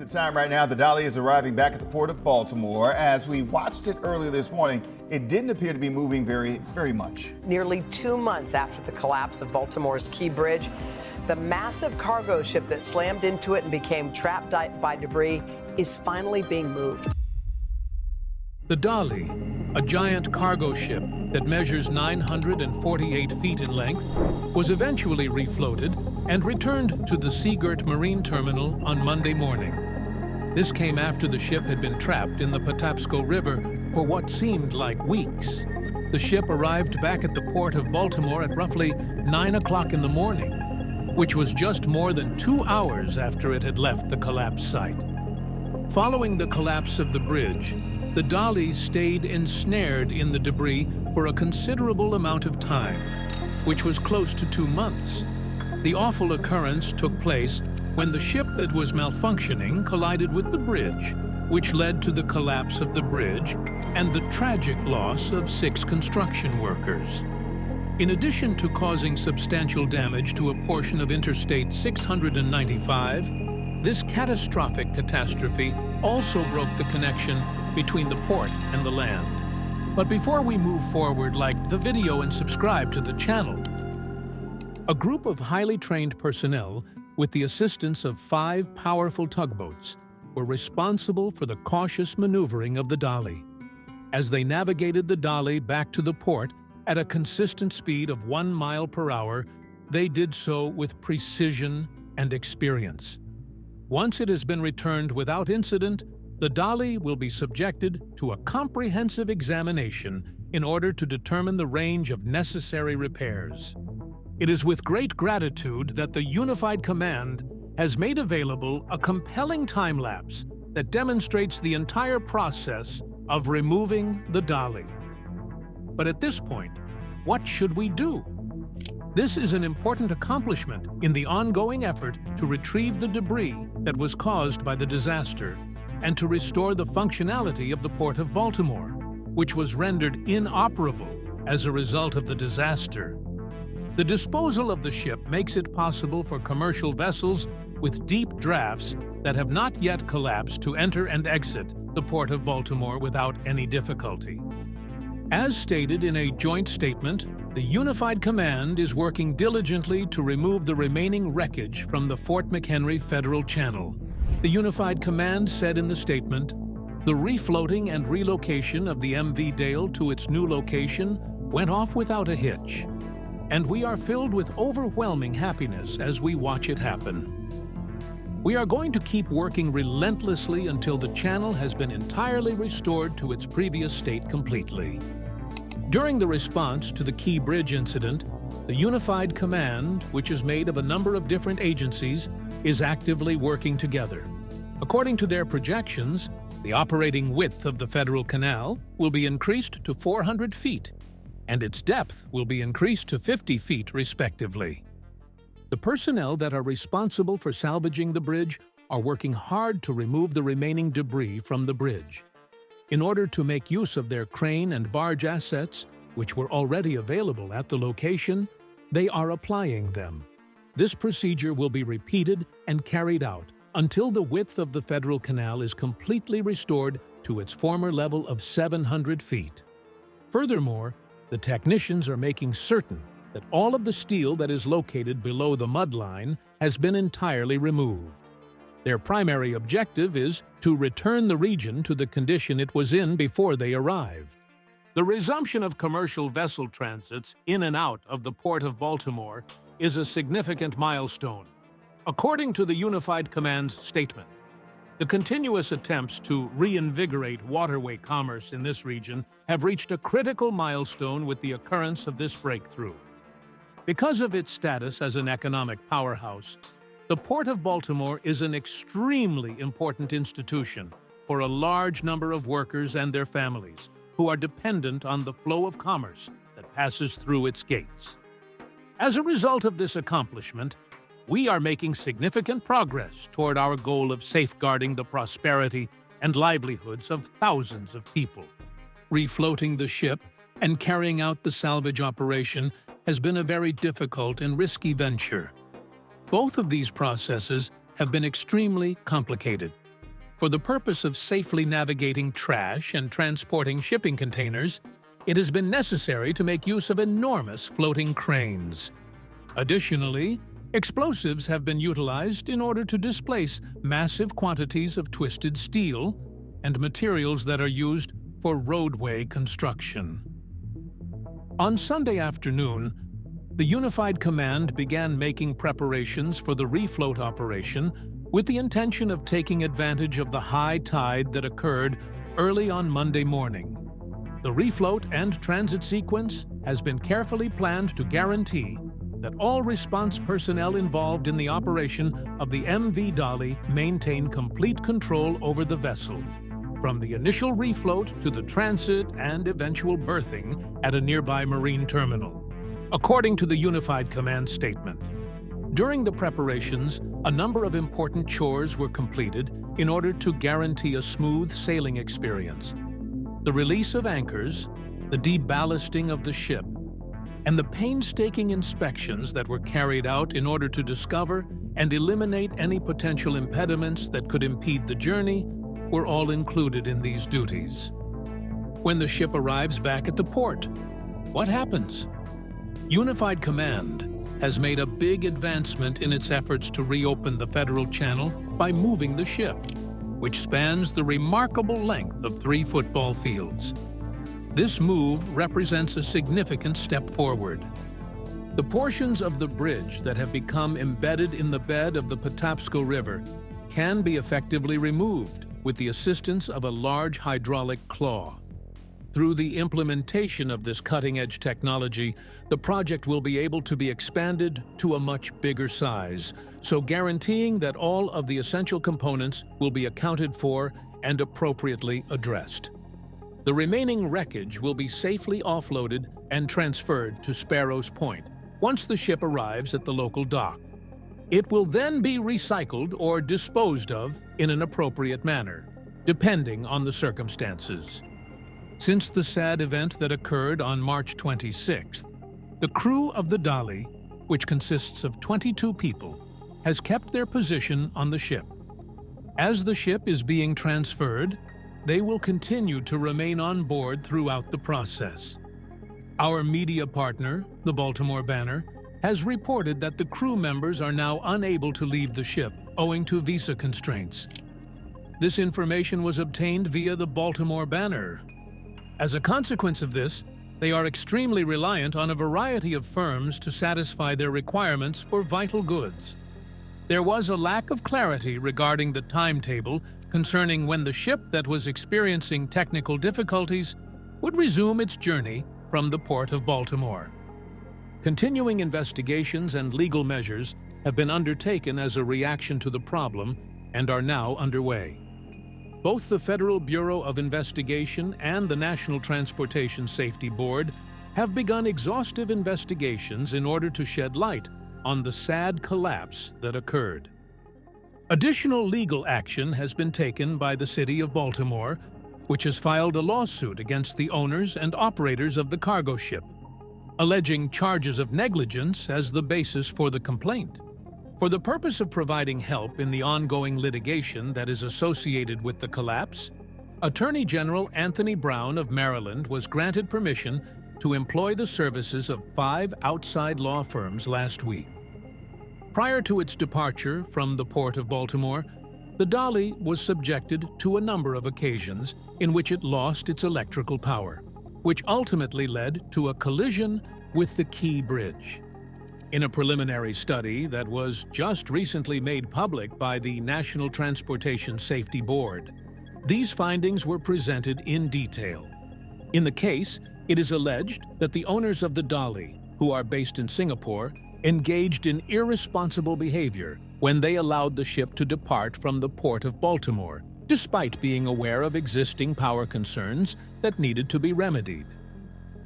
the time right now. The Dali is arriving back at the Port of Baltimore. As we watched it earlier this morning, it didn't appear to be moving very much. Nearly 2 months after the collapse of Baltimore's Key Bridge, the massive cargo ship that slammed into it and became trapped by debris is finally being moved. The Dali, a giant cargo ship that measures 948 feet in length, was eventually refloated and returned to the Seagirt Marine Terminal on Monday morning. This came after the ship had been trapped in the Patapsco River for what seemed like weeks. The ship arrived back at the Port of Baltimore at roughly 9 o'clock in the morning, which was just more than 2 hours after it had left the collapse site. Following the collapse of the bridge, the Dali stayed ensnared in the debris for a considerable amount of time, which was close to 2 months. The awful occurrence took place when the ship that was malfunctioning collided with the bridge, which led to the collapse of the bridge and the tragic loss of 6 construction workers. In addition to causing substantial damage to a portion of Interstate 695, this catastrophic catastrophe also broke the connection between the port and the land. But before we move forward, like the video and subscribe to the channel. A group of highly trained personnel, with the assistance of 5 powerful tugboats, were responsible for the cautious maneuvering of the Dali. As they navigated the Dali back to the port at a consistent speed of 1 mile per hour, they did so with precision and experience. Once it has been returned without incident, the Dali will be subjected to a comprehensive examination in order to determine the range of necessary repairs. It is with great gratitude that the Unified Command has made available a compelling time-lapse that demonstrates the entire process of removing the Dali. But at this point, what should we do? This is an important accomplishment in the ongoing effort to retrieve the debris that was caused by the disaster and to restore the functionality of the Port of Baltimore, which was rendered inoperable as a result of the disaster. The disposal of the ship makes it possible for commercial vessels with deep drafts that have not yet collapsed to enter and exit the Port of Baltimore without any difficulty. As stated in a joint statement, the Unified Command is working diligently to remove the remaining wreckage from the Fort McHenry Federal Channel. The Unified Command said in the statement, "The refloating and relocation of the MV Dale to its new location went off without a hitch, and we are filled with overwhelming happiness as we watch it happen. We are going to keep working relentlessly until the channel has been entirely restored to its previous state completely." During the response to the Key Bridge incident, the Unified Command, which is made of a number of different agencies, is actively working together. According to their projections, the operating width of the Federal Canal will be increased to 400 feet, and its depth will be increased to 50 feet, respectively. The personnel that are responsible for salvaging the bridge are working hard to remove the remaining debris from the bridge. In order to make use of their crane and barge assets, which were already available at the location, they are applying them. This procedure will be repeated and carried out until the width of the Federal Canal is completely restored to its former level of 700 feet. Furthermore, the technicians are making certain that all of the steel that is located below the mud line has been entirely removed. Their primary objective is to return the region to the condition it was in before they arrived. The resumption of commercial vessel transits in and out of the Port of Baltimore is a significant milestone. According to the Unified Command's statement, the continuous attempts to reinvigorate waterway commerce in this region have reached a critical milestone with the occurrence of this breakthrough. Because of its status as an economic powerhouse, the Port of Baltimore is an extremely important institution for a large number of workers and their families who are dependent on the flow of commerce that passes through its gates. As a result of this accomplishment, we are making significant progress toward our goal of safeguarding the prosperity and livelihoods of thousands of people. Refloating the ship and carrying out the salvage operation has been a very difficult and risky venture. Both of these processes have been extremely complicated, For the purpose of safely navigating trash and transporting shipping containers, it has been necessary to make use of enormous floating cranes. Additionally, explosives have been utilized in order to displace massive quantities of twisted steel and materials that are used for roadway construction. On Sunday afternoon, the Unified Command began making preparations for the refloat operation with the intention of taking advantage of the high tide that occurred early on Monday morning. The refloat and transit sequence has been carefully planned to guarantee that all response personnel involved in the operation of the MV Dali maintain complete control over the vessel, from the initial refloat to the transit and eventual berthing at a nearby marine terminal, according to the Unified Command statement. During the preparations, a number of important chores were completed in order to guarantee a smooth sailing experience. The release of anchors, the deballasting of the ship, and the painstaking inspections that were carried out in order to discover and eliminate any potential impediments that could impede the journey were all included in these duties. When the ship arrives back at the port, what happens? Unified Command has made a big advancement in its efforts to reopen the Federal Channel by moving the ship, which spans the remarkable length of 3 football fields. This move represents a significant step forward. The portions of the bridge that have become embedded in the bed of the Patapsco River can be effectively removed with the assistance of a large hydraulic claw. Through the implementation of this cutting-edge technology, the project will be able to be expanded to a much bigger size, so guaranteeing that all of the essential components will be accounted for and appropriately addressed. The remaining wreckage will be safely offloaded and transferred to Sparrows Point once the ship arrives at the local dock. It will then be recycled or disposed of in an appropriate manner, depending on the circumstances. Since the sad event that occurred on March 26th, the crew of the Dali, which consists of 22 people, has kept their position on the ship. As the ship is being transferred, they will continue to remain on board throughout the process. Our media partner, the Baltimore Banner, has reported that the crew members are now unable to leave the ship owing to visa constraints. This information was obtained via the Baltimore Banner. As a consequence of this, they are extremely reliant on a variety of firms to satisfy their requirements for vital goods. There was a lack of clarity regarding the timetable concerning when the ship that was experiencing technical difficulties would resume its journey from the Port of Baltimore. Continuing investigations and legal measures have been undertaken as a reaction to the problem and are now underway. Both the Federal Bureau of Investigation and the National Transportation Safety Board have begun exhaustive investigations in order to shed light on the sad collapse that occurred. Additional legal action has been taken by the City of Baltimore, which has filed a lawsuit against the owners and operators of the cargo ship, alleging charges of negligence as the basis for the complaint. For the purpose of providing help in the ongoing litigation that is associated with the collapse, Attorney General Anthony Brown of Maryland was granted permission to employ the services of 5 outside law firms last week. Prior to its departure from the Port of Baltimore, the Dali was subjected to a number of occasions in which it lost its electrical power, which ultimately led to a collision with the Key Bridge. In a preliminary study that was just recently made public by the National Transportation Safety Board, these findings were presented in detail. In the case, it is alleged that the owners of the Dali, who are based in Singapore, engaged in irresponsible behavior when they allowed the ship to depart from the Port of Baltimore, despite being aware of existing power concerns that needed to be remedied.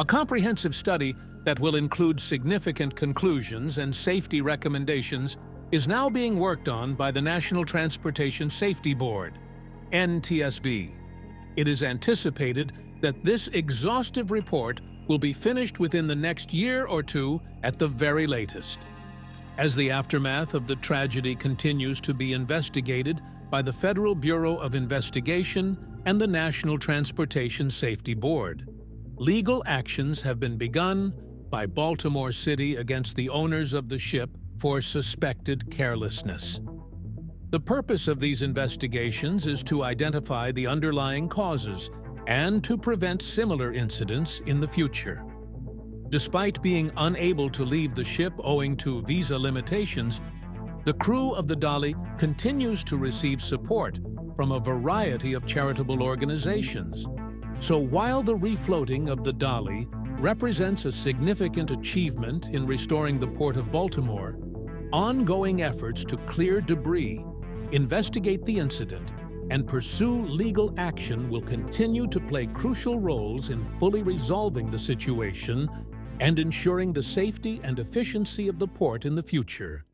A comprehensive study that will include significant conclusions and safety recommendations is now being worked on by the National Transportation Safety Board, NTSB. It is anticipated that this exhaustive report will be finished within the next year or two at the very latest. As the aftermath of the tragedy continues to be investigated, by the Federal Bureau of Investigation and the National Transportation Safety Board. Legal actions have been begun by Baltimore City against the owners of the ship for suspected carelessness. The purpose of these investigations is to identify the underlying causes and to prevent similar incidents in the future. Despite being unable to leave the ship owing to visa limitations, the crew of the Dali continues to receive support from a variety of charitable organizations. So while the refloating of the Dali represents a significant achievement in restoring the Port of Baltimore, ongoing efforts to clear debris, investigate the incident, and pursue legal action will continue to play crucial roles in fully resolving the situation and ensuring the safety and efficiency of the port in the future.